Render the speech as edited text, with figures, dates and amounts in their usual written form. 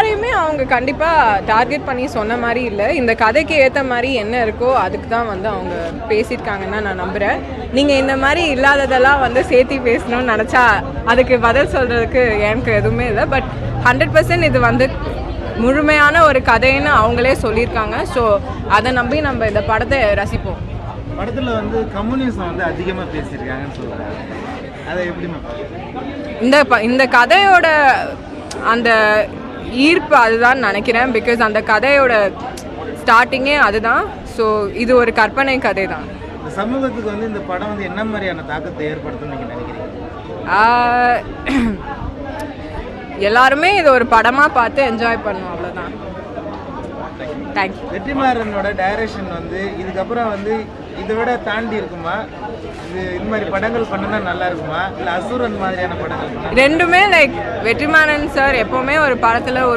எல்லாரையுமே அவங்க கண்டிப்பாக டார்கெட் பண்ணி சொன்ன மாதிரி இல்லை. இந்த கதைக்கு ஏற்ற மாதிரி என்ன இருக்கோ அதுக்கு தான் வந்து அவங்க பேசியிருக்காங்கன்னு நான் நம்புகிறேன். நீங்கள் இந்த மாதிரி இல்லாததெல்லாம் வந்து சேர்த்தி பேசணும்னு நினச்சா அதுக்கு பதில் சொல்கிறதுக்கு எனக்கு எதுவுமே இல்லை. பட் 100% இது வந்து முழுமையான ஒரு கதைன்னு அவங்களே சொல்லியிருக்காங்க. ஸோ அதை நம்பி நம்ம இந்த படத்தை ரசிப்போம். படத்தில் வந்து கம்யூனிசம் வந்து அதிகமாக பேசியிருக்காங்கன்னு சொல்கிறாங்க. அதை எப்படி இந்த கதையோட அந்த ஈர்ப்பு அதுதான் நினைக்கிறேன். பிகாஸ் அந்த கதையோட ஸ்டார்டிங்கே அதுதான். ஸோ இது ஒரு கற்பனை கதை தான். இந்த சமூகத்துக்கு வந்து இந்த படம் வந்து என்ன மாதிரியான தாக்கத்தை ஏற்படுத்தும் நீங்கள் நினைக்கிறீங்க? எல்லாருமே இது ஒரு படமாக பார்த்து என்ஜாய் பண்ணுவோம், அவ்வளோதான். தேங்க்யூ. வெற்றிமாறனோட டைரக்ஷன் வந்து இதுக்கப்புறம் வந்து இதை விட தாண்டி இருக்குமா? இது மாதிரி படங்கள் பண்ணனா நல்லா இருக்குமா, இல்லை அசுரன் மாதிரியான படங்கள்? ரெண்டுமே லைக் வெற்றிமாறன் சார் எப்போவுமே ஒரு படத்தில்